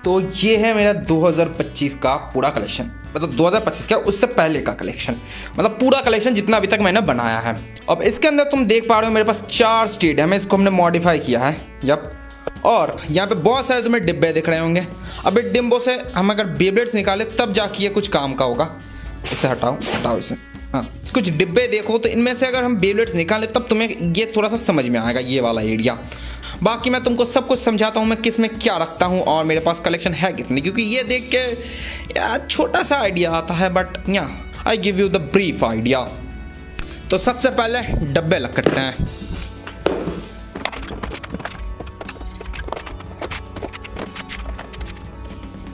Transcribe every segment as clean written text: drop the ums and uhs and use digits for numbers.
तो ये है मेरा 2025 का पूरा कलेक्शन, मतलब 2025 का उससे पहले का कलेक्शन, मतलब पूरा कलेक्शन जितना अभी तक मैंने बनाया है। अब इसके अंदर तुम देख पा रहे हो मेरे पास 4 स्टेडियम है, इसको हमने मॉडिफाई किया है। यप, और यहाँ पे बहुत सारे तुम्हें डिब्बे दिख रहे होंगे। अब इन डिब्बों से हम अगर बेब्लेड्स निकाले तब जाके ये कुछ काम का होगा। इसे हटाओ इसे। हाँ, कुछ डिब्बे देखो तो इनमें से अगर हम बेब्लेड्स निकालें तब तुम्हें ये थोड़ा सा समझ में आएगा, ये वाला एरिया। बाकी मैं तुमको सब कुछ समझाता हूँ मैं किस में क्या रखता हूँ और मेरे पास कलेक्शन है कितनी, क्योंकि ये देख के यार छोटा सा आइडिया आता है, बट या I give you the brief idea. तो सबसे पहले डब्बे लग करते हैं।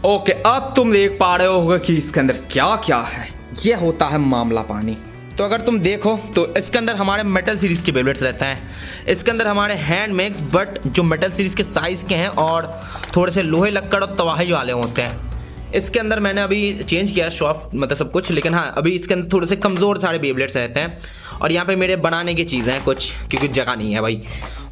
ओके, अब तुम देख पा रहे होगे कि इसके अंदर क्या क्या है। ये होता है मामला पानी। तो अगर तुम देखो तो इसके अंदर हमारे मेटल सीरीज़ के बेब्लेड्स रहते हैं। इसके अंदर हमारे हैंड मेक्स बट जो मेटल सीरीज़ के साइज़ के हैं और थोड़े से लोहे लक्कड़ और तवाही वाले होते हैं। इसके अंदर मैंने अभी चेंज किया सॉफ्ट मतलब सब कुछ, लेकिन हाँ अभी इसके अंदर थोड़े से कमज़ोर सारे बेब्लेड्स रहते हैं। और यहाँ पे मेरे बनाने की चीज़ें हैं कुछ, क्योंकि जगह नहीं है भाई।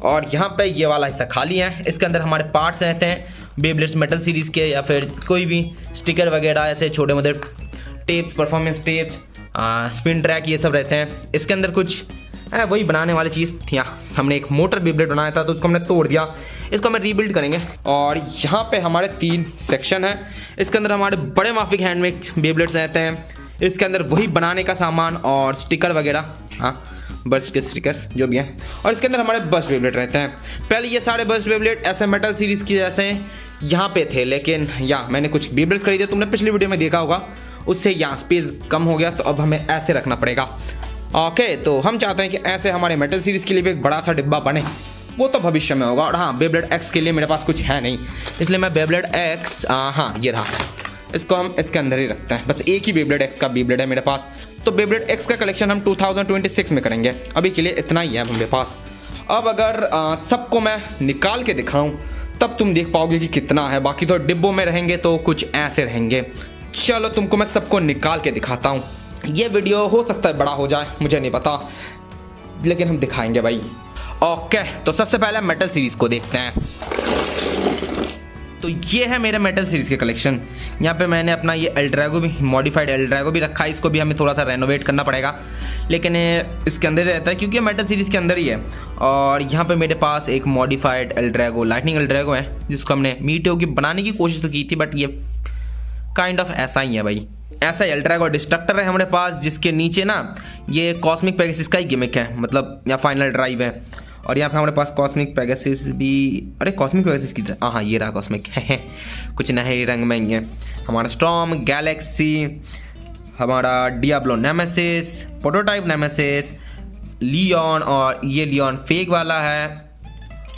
और यहाँ पे ये वाला हिस्सा खाली है। इसके अंदर हमारे पार्ट्स रहते हैं बेब्लेड्स मेटल सीरीज़ के, या फिर कोई भी स्टिकर वगैरह ऐसे छोटे मोटे tapes, performance tapes, spin track, ये सब रहते हैं। इसके अंदर कुछ वही बनाने वाली चीज़ थी। हमने एक मोटर बेब्लेड बनाया था तो उसको हमने तोड़ दिया, इसको हमें रीबिल्ड करेंगे। और यहाँ पे हमारे 3 सेक्शन है। इसके अंदर हमारे बड़े माफिक हैंडमेड बेब्लेड्स रहते हैं। इसके अंदर वही बनाने का सामान और स्टिकर वगैरह, हाँ बर्स्ट के स्टिकर्स जो भी हैं। और इसके अंदर हमारे बस्ट बेब्लेड रहते हैं। पहले ये सारे बस्ट बेब्लेड ऐसे मेटल सीरीज़ की जैसे यहाँ पे थे, लेकिन मैंने कुछ बेब्लेड्स खरीदे, तुमने पिछली वीडियो में देखा होगा, उससे यहाँ स्पेस कम हो गया तो अब हमें ऐसे रखना पड़ेगा। ओके, तो हम चाहते हैं कि ऐसे हमारे मेटल सीरीज़ के लिए भी एक बड़ा सा डिब्बा बने, वो तो भविष्य में होगा। और हाँ, बेब्लेड एक्स के लिए मेरे पास कुछ है नहीं, इसलिए मैं बेब्लेड एक्स, हाँ ये रहा, इसको हम इसके अंदर ही रखते हैं। बस एक ही बेब्लेड एक्स का बेब्लेड है मेरे पास। तो बेब्लेड एक्स का कलेक्शन हम 2026 में करेंगे, अभी के लिए इतना ही है मेरे पास। अब अगर सबको मैं निकाल के दिखाऊं तब तुम देख पाओगे कि कितना है। बाकी तो डिब्बों में रहेंगे तो कुछ ऐसे रहेंगे। चलो तुमको मैं सबको निकाल के दिखाता हूँ। ये वीडियो हो सकता है बड़ा हो जाए, मुझे नहीं पता, लेकिन हम दिखाएंगे भाई। ओके, तो सबसे पहले मेटल सीरीज़ को देखते हैं। तो ये है मेरे मेटल सीरीज़ के कलेक्शन। यहाँ पे मैंने अपना ये एल्ड्रैगो भी, मॉडिफाइड एल्ड्रैगो भी रखा है। इसको भी हमें थोड़ा सा रेनोवेट करना पड़ेगा, लेकिन इसके अंदर ही रहता है क्योंकि मेटल सीरीज़ के अंदर ही है। और यहाँ पे मेरे पास एक मॉडिफाइड एल्ड्रैगो, लाइटनिंग एल्ड्रैगो है, जिसको हमने मीटियो की बनाने की कोशिश तो की थी, बट ये काइंड ऑफ ऐसा ही है भाई। ऐसा एल्ड्रैगो डिस्ट्रक्टर है हमारे पास, जिसके नीचे ना ये कॉस्मिक पेगासस का ही गिमिक है, मतलब या फाइनल ड्राइव है। और यहाँ पे हमारे पास कॉस्मिक पेगासस भी, अरे कॉस्मिक पेगासस की, हाँ ये रहा कॉस्मिक है कुछ नए रंग में ही है। हमारा स्टॉर्म, गैलेक्सी, हमारा Diablo Nemesis, prototype Nemesis, Leon, और ये लियोन फेक वाला है।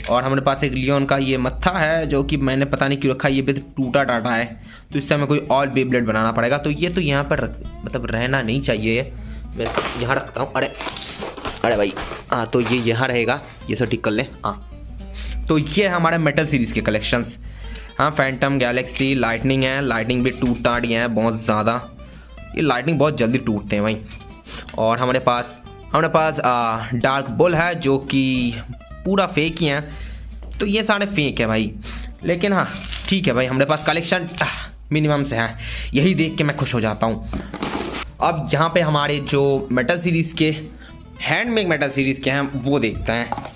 और हमारे पास एक लियोन का ये मत्था है जो कि मैंने पता नहीं क्यों रखा, ये भी टूटा टाटा है, तो इससे हमें कोई और बेब्लेड बनाना पड़ेगा। तो ये तो यहाँ पर मतलब रहना नहीं चाहिए, मैं यहाँ रखता हूँ। अरे भाई, हाँ तो ये यहाँ रहेगा, ये सब ठीक कर ले। हाँ, तो ये हमारे मेटल सीरीज़ के कलेक्शंस। हाँ, फैंटम, गैलेक्सी, लाइटनिंग है, लाइटनिंग भी टूट टाट गया है बहुत ज़्यादा, ये लाइटनिंग बहुत जल्दी टूटते हैं भाई। और हमारे पास डार्क बुल है जो कि पूरा फेक ही है, तो ये सारे फेक है भाई। लेकिन हाँ ठीक है भाई, हमारे पास कलेक्शन मिनिमम से है, यही देख के मैं खुश हो जाता हूँ। अब यहाँ पे हमारे जो मेटल सीरीज़ के हैंडमेड मेटल सीरीज़ के हैं वो देखते हैं।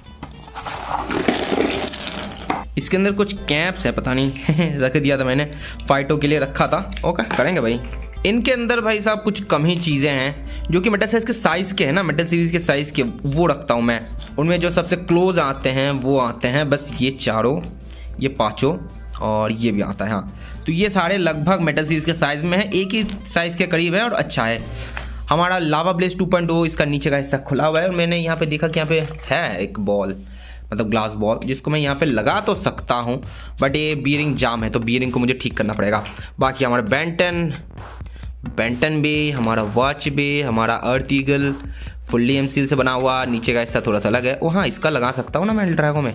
इसके अंदर कुछ कैप्स है, पता नहीं रख दिया था मैंने, फाइटों के लिए रखा था। ओके, करेंगे भाई। इनके अंदर भाई साहब कुछ कम ही चीज़ें हैं जो कि मेटल सीरीज़ के साइज़ के हैं ना, मेटल सीरीज़ के साइज़ के वो रखता हूँ मैं। उनमें जो सबसे क्लोज आते हैं वो आते हैं बस ये चारों, ये पाँचों, और ये भी आता है। हाँ, तो ये सारे लगभग मेटल सीरीज़ के साइज़ में है, एक ही साइज़ के करीब है और अच्छा है। हमारा लावा ब्लेज 2.0, इसका नीचे का हिस्सा खुला हुआ है, और मैंने यहाँ पे देखा कि यहाँ पे है एक बॉल, मतलब ग्लास बॉल, जिसको मैं यहाँ पे लगा तो सकता हूँ, बट ये बीयरिंग जाम है तो बीयरिंग को मुझे ठीक करना पड़ेगा। बाकी हमारा बेंटन भी, हमारा वॉच भी, हमारा अर्थ ईगल फुल्ली एमसील से बना हुआ, नीचे का हिस्सा थोड़ा सा अलग है। वो हाँ, इसका लगा सकता हूँ ना मैं एल्ड्रैगो में।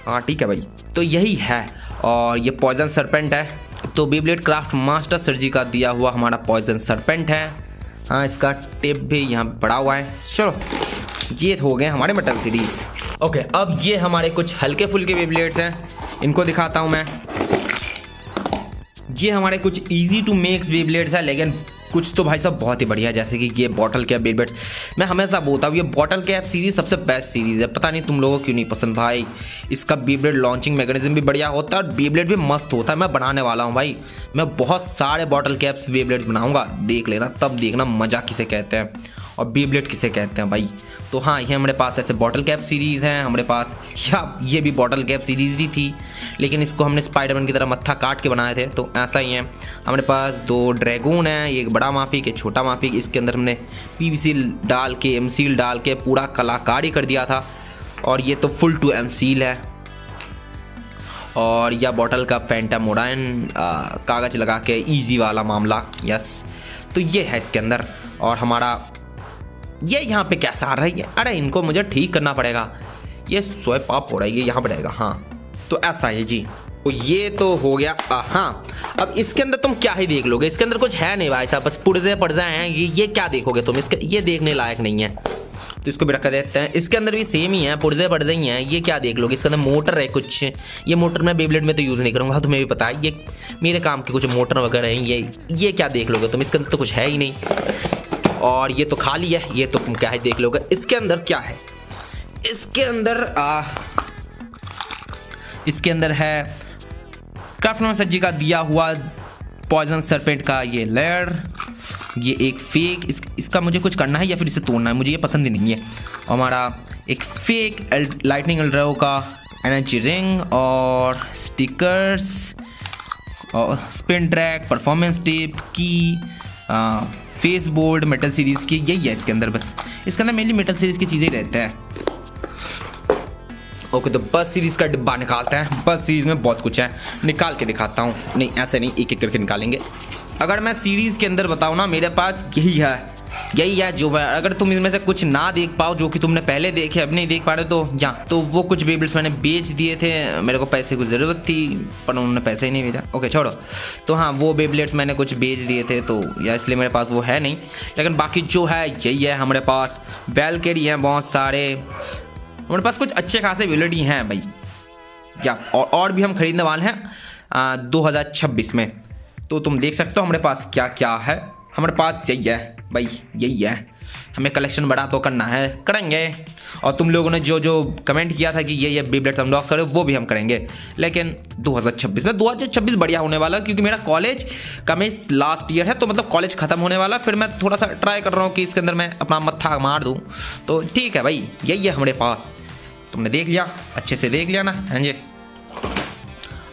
हाँ ठीक है भाई, तो यही है। और ये पॉइजन सरपेंट है, तो बेब्लेड क्राफ्ट मास्टर सर्जी का दिया हुआ हमारा पॉइजन सरपेंट है। हाँ, इसका टेप भी यहाँ पड़ा हुआ है। चलो, ये हो गए हमारे मेटल सीरीज़। ओके, अब ये हमारे कुछ हल्के फुल्के बेब्लेड्स हैं, इनको दिखाता हूँ मैं। ये हमारे कुछ इजी टू मेक्स बेब्लेड्स है, लेकिन कुछ तो भाई साहब बहुत ही बढ़िया है। जैसे कि ये बॉटल कैप बेब्लेड्स, मैं हमेशा बोलता हूँ ये बॉटल कैप सीरीज सबसे बेस्ट सीरीज है। पता नहीं तुम लोगों को क्यों नहीं पसंद भाई। इसका बेब्लेड लॉन्चिंग मैकेनिज्म भी बढ़िया होता है और बेब्लेड भी मस्त होता है। मैं बनाने वाला हूँ भाई, मैं बहुत सारे बॉटल कैप्स बेब्लेड्स बनाऊंगा, देख लेना, तब देखना मजा किसे कहते हैं और बेब्लेड किसे कहते हैं भाई। तो हाँ, ये हमारे पास ऐसे बॉटल कैप सीरीज़ हैं हमारे पास। या ये भी बॉटल कैप सीरीज़ ही थी, लेकिन इसको हमने स्पाइडरमैन की तरह मत्था काट के बनाए थे, तो ऐसा ही है। हमारे पास 2 ड्रैगन है, एक बड़ा माफिक एक छोटा माफिक। इसके अंदर हमने पीवीसी डाल के एम सील डाल के पूरा कलाकारी कर दिया था, और ये तो फुल टू एम सील है। और यह बॉटल का फैंटा मोडाइन कागज़ लगा के ईजी वाला मामला, यस। तो ये है इसके अंदर। और हमारा ये यहाँ पे कैसा आ रहा है, अरे इनको मुझे ठीक करना पड़ेगा, ये स्वैप अप हो रहा है, ये यहाँ पड़ेगा। हाँ, तो ऐसा है जी। तो ये तो हो गया। हाँ, अब इसके अंदर तुम क्या ही देख लोगे, इसके अंदर कुछ है नहीं भाई साहब, बस पुर्जे पड़ जाए हैं। ये क्या देखोगे तुम, इसके ये देखने लायक नहीं है, तो इसको भी रखा देते हैं। इसके अंदर भी सेम ही है, पुर्जे पड़ ही हैं। ये क्या देख लोगे, इसके अंदर मोटर है कुछ। ये मोटर मैं बेब्लेड में तो यूज़ नहीं करूँगा, तुम्हें भी पता है, ये मेरे काम के कुछ मोटर वगैरह हैं। ये क्या देख लोगे तुम, इसके अंदर तो कुछ है ही नहीं। और ये तो खाली है, ये तो तुम क्या है देख लोगे। इसके अंदर क्या है, इसके अंदर है क्राफ्टमैन सज्जी का दिया हुआ पॉइजन सरपेंट का ये लेयर। ये एक फेक, इसका मुझे कुछ करना है या फिर इसे तोड़ना है, मुझे ये पसंद ही नहीं है। हमारा एक फेक लाइटनिंग एल्ड्रो का एनर्जी रिंग और स्टिकर्स और स्पिन ट्रैक, परफॉर्मेंस टिप की, फेस बोर्ड मेटल सीरीज़ की, यही है इसके अंदर। बस इसके अंदर मेनली मेटल सीरीज़ की चीज़ें रहते हैं। ओके, तो बस सीरीज़ का डिब्बा निकालते हैं। बस सीरीज़ में बहुत कुछ है, निकाल के दिखाता हूँ। नहीं, ऐसे नहीं, एक एक करके निकालेंगे। अगर मैं सीरीज़ के अंदर बताऊँ ना, मेरे पास यही है जो है। अगर तुम इनमें से कुछ ना देख पाओ जो कि तुमने पहले देखे अब नहीं देख पा रहे, तो यहाँ तो वो कुछ बेब्लेड्स मैंने बेच दिए थे, मेरे को पैसे की ज़रूरत थी पर उन्होंने पैसे ही नहीं भेजा। ओके छोड़ो। तो हाँ, वो बेब्लेड्स मैंने कुछ बेच दिए थे, तो या इसलिए मेरे पास वो है नहीं। लेकिन बाकी जो है यही है हमारे पास। वेलकेरी हैं बहुत सारे, हमारे पास कुछ अच्छे खासे बेब्लेड ही हैं भाई। या और भी हम खरीदने वाले हैं 2026 में। तो तुम देख सकते हो हमारे पास क्या क्या है। हमारे पास यही है भाई, यही है। हमें कलेक्शन बड़ा तो करना है, करेंगे। और तुम लोगों ने जो कमेंट किया था कि ये बेब्लेड्स अनलॉक करो, वो भी हम करेंगे, लेकिन 2026 बढ़िया होने वाला, क्योंकि मेरा कॉलेज का में लास्ट ईयर है, तो मतलब कॉलेज ख़त्म होने वाला। फिर मैं थोड़ा सा ट्राई कर रहा हूँ कि इसके अंदर मैं अपना मत्था मार दूँ। तो ठीक है भाई, यही है हमारे पास। तुमने देख लिया, अच्छे से देख लिया ना। हाँ जी।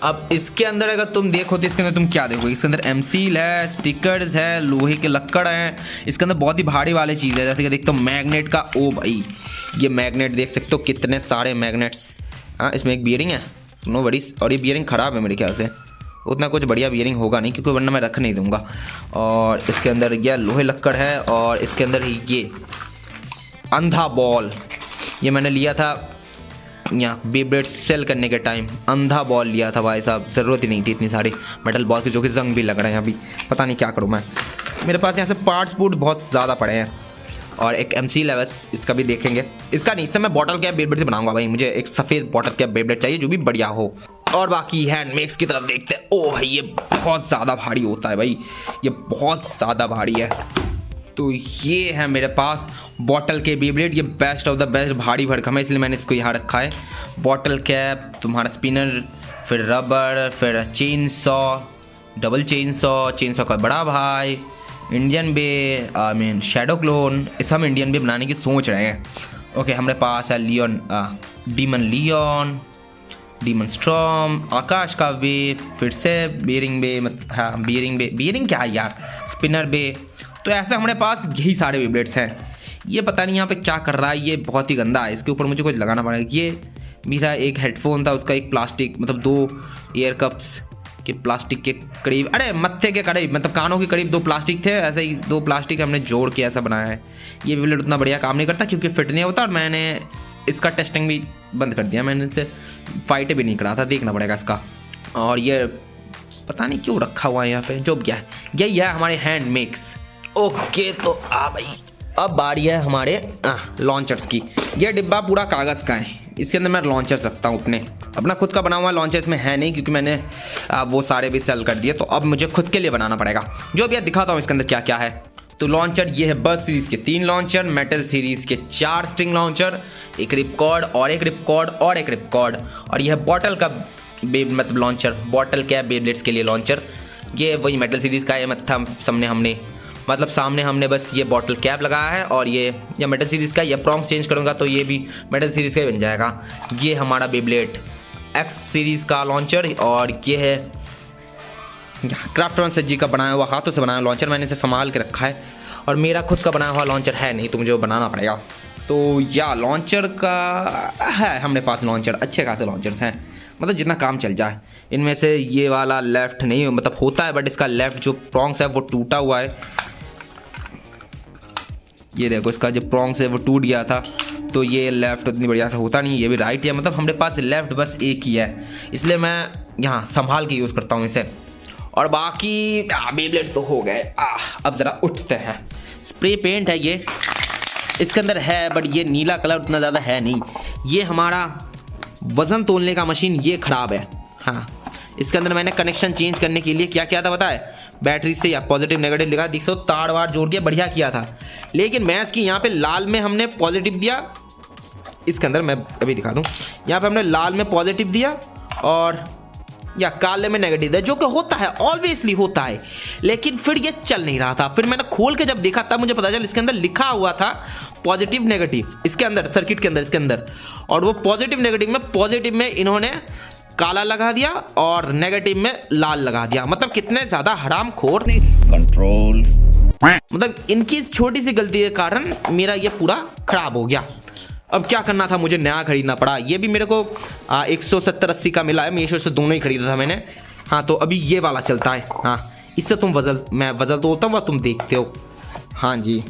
अब इसके अंदर अगर तुम देखो तो इसके अंदर तुम क्या देखोगे, इसके अंदर एमसील है, स्टिकर्स है, लोहे के लक्कड़ हैं। इसके अंदर बहुत ही भारी वाली चीज़ है, जैसे कि देखते हो मैग्नेट का। ओ भाई, ये मैग्नेट देख सकते हो, कितने सारे मैग्नेट्स। हाँ, इसमें एक बियरिंग है, नो वरीज। और ये बियरिंग ख़राब है मेरे ख्याल से, उतना कुछ बढ़िया बियरिंग होगा नहीं, क्योंकि वरना मैं रख नहीं दूंगा। और इसके अंदर यह लोहे लक्कड़ है, और इसके अंदर ही ये अंधा बॉल, ये मैंने लिया था यहाँ बेब्लेड सेल करने के टाइम। अंधा बॉल लिया था भाई साहब, ज़रूरत ही नहीं थी इतनी सारी मेटल बॉल की, जो कि जंग भी लग रहे हैं अभी। पता नहीं क्या करूँ मैं, मेरे पास यहाँ से पार्ट्स बूट बहुत ज़्यादा पड़े हैं। और एक एमसील है बस, इसका भी देखेंगे। इसका नहीं, इससे मैं बॉटल कैप बेब्लेड से बनाऊंगा भाई। मुझे एक सफ़ेद बॉटल कैप बेब्लेड चाहिए जो भी बढ़िया हो। और बाकी हैंडमेक्स की तरफ देखते हैं। ओ भाई, ये बहुत ज़्यादा भारी होता है भाई, ये बहुत ज़्यादा भारी है। तो ये है मेरे पास बॉटल के बेब्लेड, ये बेस्ट ऑफ द बेस्ट भारी भरकम है, इसलिए मैंने इसको यहाँ रखा है। बॉटल कैप, तुम्हारा स्पिनर, फिर रबर, फिर chain saw, double chain saw का बड़ा भाई, इंडियन बे, शैडो क्लोन। इस हम इंडियन बे बनाने की सोच रहे हैं। ओके, हमारे पास है लियोन, डीमन स्ट्रॉम, आकाश का बे, फिर से बियरिंग बे, हाँ बियरिंग क्या है यार, स्पिनर बे। तो ऐसे हमारे पास यही सारे बेब्लेड्स हैं। ये पता नहीं यहाँ पे क्या कर रहा है, ये बहुत ही गंदा है, इसके ऊपर मुझे कुछ लगाना पड़ेगा। ये मेरा एक हेडफोन था, उसका एक प्लास्टिक, मतलब 2 एयर कप्स के प्लास्टिक के करीब, अरे मत्थे के करीब, मतलब कानों के करीब 2 प्लास्टिक थे। ऐसे ही 2 प्लास्टिक हमने जोड़ के ऐसा बनाया है। ये बेब्लेड उतना बढ़िया काम नहीं करता क्योंकि फिट नहीं होता, और मैंने इसका टेस्टिंग भी बंद कर दिया। मैंने इनसे फाइट भी नहीं करा था, देखना पड़ेगा इसका। और ये पता नहीं क्यों रखा हुआ है यहाँ पे, जो क्या है, यही है हमारे हैंड मेक्स। ओके, तो भाई अब बारी है हमारे लॉन्चर्स की। ये डिब्बा पूरा कागज़ का है, इसके अंदर मैं लॉन्चर रखता हूँ अपना खुद का बना हुआ लॉन्चर इसमें है नहीं, क्योंकि मैंने वो सारे भी सेल कर दिए, तो अब मुझे खुद के लिए बनाना पड़ेगा। जो भी दिखाता हूँ इसके अंदर क्या क्या है। तो लॉन्चर ये है बस सीरीज़ के 3 लॉन्चर, मेटल सीरीज़ के 4 स्ट्रिंग लॉन्चर, एक रिपकॉर्ड और एक रिपकॉर्ड और एक रिपकॉर्ड, और यह है बॉटल का मतलब लॉन्चर, बॉटल कैप बेब्लेड्स के लिए लॉन्चर। ये वही मेटल सीरीज़ का है, सामने हमने बस ये बॉटल कैप लगाया है, और ये मेटल सीरीज़ का, ये प्रॉन्ग्स चेंज करूँगा तो ये भी मेटल सीरीज़ का ही बन जाएगा। ये हमारा बेब्लेड एक्स सीरीज़ का लॉन्चर, और ये है क्राफ्टमैन सज्जी का बनाया हुआ, हाथों से बनाया लॉन्चर, मैंने इसे संभाल के रखा है, और मेरा खुद का बनाया हुआ लॉन्चर है नहीं, तो मुझे वो बनाना पड़ेगा। तो या लॉन्चर का है हमारे पास लॉन्चर, अच्छे खासे लॉन्चर्स हैं, मतलब जितना काम चल जाए। इनमें से ये वाला लेफ़्ट नहीं मतलब होता है, बट इसका लेफ़्ट जो प्रॉन्ग्स है वो टूटा हुआ है। ये देखो इसका जो प्रॉन्ग्स है वो टूट गया था, तो ये लेफ़्ट उतनी बढ़िया से होता नहीं, ये भी राइट है, मतलब हमारे पास लेफ़्ट बस एक ही है, इसलिए मैं यहाँ संभाल के यूज़ करता हूँ इसे। और बाकी बेब्लेड तो हो गए। अब ज़रा उठते हैं। स्प्रे पेंट है ये, इसके अंदर है, बट ये नीला कलर उतना ज़्यादा है नहीं। ये हमारा वज़न तोलने का मशीन, ये ख़राब है। हाँ, इसके अंदर मैंने कनेक्शन चेंज करने के लिए क्या किया था पता है, बैटरी से या पॉजिटिव नेगेटिव लिखा देख सकते हो, तार वार जोड़ के बढ़िया किया था, लेकिन मैं इसकी यहाँ पे लाल में हमने पॉजिटिव दिया, इसके अंदर मैं अभी दिखा दूँ, यहाँ पे हमने लाल में पॉजिटिव दिया और या काले में नेगेटिव दिया, जो कि होता है, ऑब्वियसली होता है, लेकिन फिर ये चल नहीं रहा था। फिर मैंने खोल के जब देखा तब मुझे पता चला इसके अंदर लिखा हुआ था पॉजिटिव नेगेटिव, इसके अंदर सर्किट के अंदर इसके अंदर, और वो पॉजिटिव में इन्होंने काला लगा दिया और नेगेटिव में लाल लगा दिया। मतलब कितने ज़्यादा हरामखोर, कंट्रोल, मतलब इनकी इस छोटी सी गलती के कारण मेरा ये पूरा खराब हो गया। अब क्या करना था, मुझे नया खरीदना पड़ा। ये भी मेरे को 170-80 का मिला है, मीशो से दोनों ही खरीदा था मैंने। हाँ, तो अभी ये वाला चलता है। हाँ, इससे मैं वज़ल तो होता हूँ, तुम देखते हो। हाँ जी,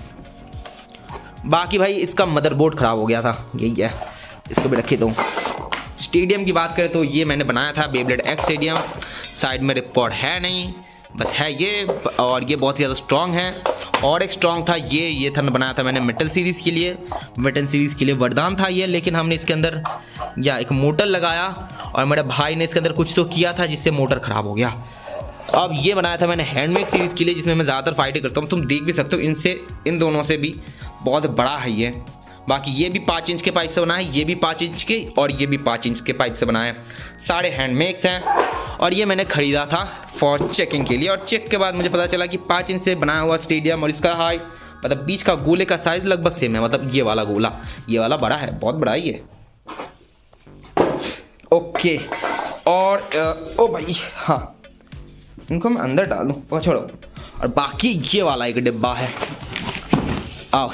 बाकी भाई इसका मदरबोर्ड ख़राब हो गया था, यही है, इसको भी रखे दो। स्टेडियम की बात करें तो ये मैंने बनाया था बेब्लेड एक्स स्टेडियम, साइड में रिपॉर्ट है नहीं, बस है ये, और ये बहुत ही ज़्यादा स्ट्रॉन्ग है। और एक स्ट्रॉन्ग था ये था बनाया था मैंने मेटल सीरीज़ के लिए वरदान था ये, लेकिन हमने इसके अंदर या एक मोटर लगाया, और मेरे भाई ने इसके अंदर कुछ तो किया था जिससे मोटर ख़राब हो गया। अब ये बनाया था मैंने हैंडमेड सीरीज़ के लिए, जिसमें मैं ज़्यादातर फाइटिंग करता हूँ, तुम देख भी सकते हो, इन दोनों से भी बहुत बड़ा है ये। बाकी ये भी 5 इंच के पाइप से बना है, ये भी 5 इंच के, और ये भी 5 इंच के पाइप से बना है। सारे हैंडमेड्स हैं, और ये मैंने ख़रीदा था फॉर चेकिंग के लिए, और चेक के बाद मुझे पता चला कि 5 इंच से बनाया हुआ स्टेडियम, और इसका हाइट मतलब बीच का गोले का साइज़ लगभग सेम है, मतलब ये वाला गोला, ये वाला बड़ा है, बहुत बड़ा है ये। ओके, और ओ भाई हाँ, इनको मैं अंदर डालूँ, छोड़ो। और बाकी ये वाला एक डिब्बा है,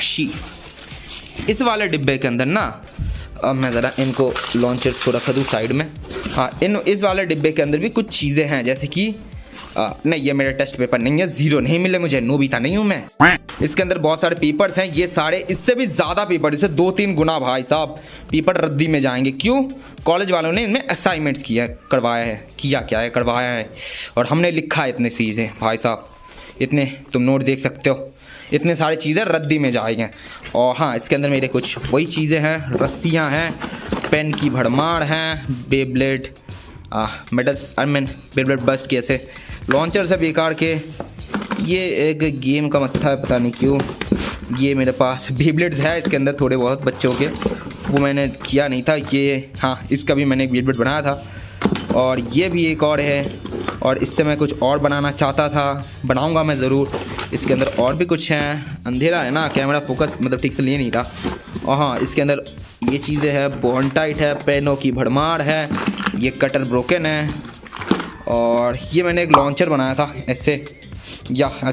शी, इस वाले डिब्बे के अंदर ना, अब मैं ज़रा इनको लॉन्चर्स को रख दूँ साइड में। हाँ, इस वाले डिब्बे के अंदर भी कुछ चीज़ें हैं, जैसे कि नहीं, ये मेरे टेस्ट पेपर नहीं है, 0 नहीं मिले मुझे, नोबिता नहीं हूँ मैं। इसके अंदर बहुत सारे पेपर्स हैं, ये सारे, इससे भी ज़्यादा पेपर, इससे 2-3 गुना भाई साहब पेपर रद्दी में जाएंगे। क्यों? कॉलेज वालों ने इनमें असाइनमेंट्स करवाया है, और हमने लिखा है इतनी चीज़ें भाई साहब, इतने तुम नोट देख सकते हो, इतने सारी चीज़ें रद्दी में जाएंगे। और हाँ, इसके अंदर मेरे कुछ वही चीज़ें हैं, रस्सियाँ हैं, पेन की भड़मार हैं, बेब्लेड बेब्लेड बस्ट के ऐसे लॉन्चर से बेकार के, ये एक गेम का मत्था है, पता नहीं क्यों। ये मेरे पास बेब्लेड्स है इसके अंदर थोड़े बहुत बच्चों के, वो मैंने किया नहीं था। ये हाँ, इसका भी मैंने एक बेब्लेड बनाया था, और ये भी एक और है, और इससे मैं कुछ और बनाना चाहता था, बनाऊंगा मैं ज़रूर। इसके अंदर और भी कुछ हैं, अंधेरा है ना, कैमरा फोकस मतलब ठीक से लिए नहीं था। और हाँ, इसके अंदर ये चीज़ें हैं, बॉन्ड टाइट है, पेनों की भड़मार है, ये कटर ब्रोकन है, और ये मैंने एक लॉन्चर बनाया था ऐसे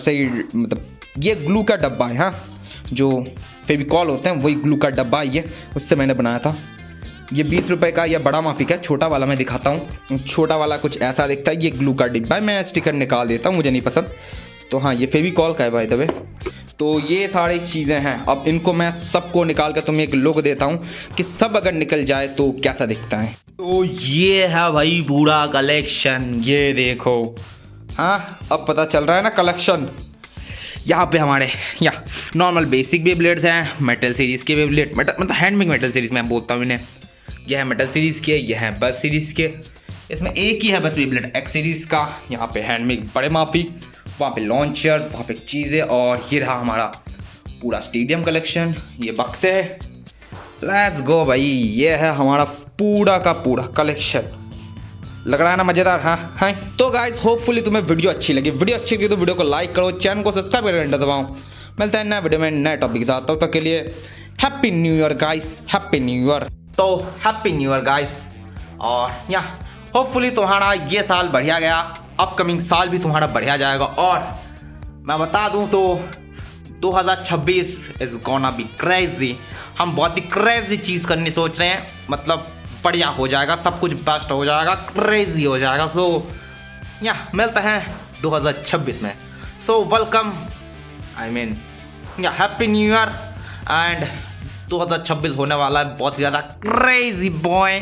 ही, मतलब ये ग्लू का डब्बा है। हाँ, जो फेविकॉल होते हैं वही ग्लू का डब्बा ये, उससे मैंने बनाया था। ये 20 रुपए का, या बड़ा माफी का, छोटा वाला मैं दिखाता हूँ। छोटा वाला कुछ ऐसा दिखता है, ये ग्लू का डिब्बा है, मैं स्टिकर निकाल देता हूँ, मुझे नहीं पसंद। तो हाँ, ये फेविकॉल का है बाय द वे। तो ये सारी चीज़ें हैं, अब इनको मैं सबको निकाल कर तुम्हें एक लुक देता हूँ कि सब अगर निकल जाए तो कैसा दिखता है। तो ये है भाई पूरा कलेक्शन, ये देखो। हाँ, अब पता चल रहा है ना कलेक्शन। यहाँ पे हमारे यहाँ नॉर्मल बेसिक बेब्लेड्स हैं, मेटल सीरीज़ के बेब्लेड, मतलब हैंडमेड मेटल सीरीज़ मैं बोलता हूँ इन्हें। यह है मेटल सीरीज़ के, यह है बस सीरीज़ के। इसमें एक ही है बस बेब्लेड एक्स सीरीज़ का। यहाँ पे हैंडमेड बड़े माफी, वहाँ पे लॉन्चर, वहाँ पे चीज़ें, और ये रहा हमारा पूरा स्टेडियम कलेक्शन। ये बक्से है, लेट्स गो भाई, ये है हमारा पूरा का पूरा कलेक्शन। लग रहा है ना मजेदार? हाँ। तो गाइस होपफुली तुम्हें वीडियो अच्छी लगी। वीडियो अच्छी लगी तो वीडियो को लाइक करो, चैनल को सब्सक्राइब कर घंटा दबाओ। मिलता है नया वीडियो में नए टॉपिक के साथ, तब तक के लिए happy new year guys, happy new year. तो हैप्पी न्यू ईयर गाइस, और होपफुली तुम्हारा ये साल बढ़िया गया, अपकमिंग साल भी तुम्हारा बढ़िया जाएगा। और मैं बता दूं तो 2026 इज गोना बी क्रेजी। हम बहुत ही क्रेजी चीज़ करनी सोच रहे हैं, मतलब बढ़िया हो जाएगा, सब कुछ बेस्ट हो जाएगा, क्रेजी हो जाएगा। सो मिलते हैं 2026 में। So welcome, I mean happy new year, and 2026 होने वाला है बहुत ज़्यादा क्रेजी बॉय।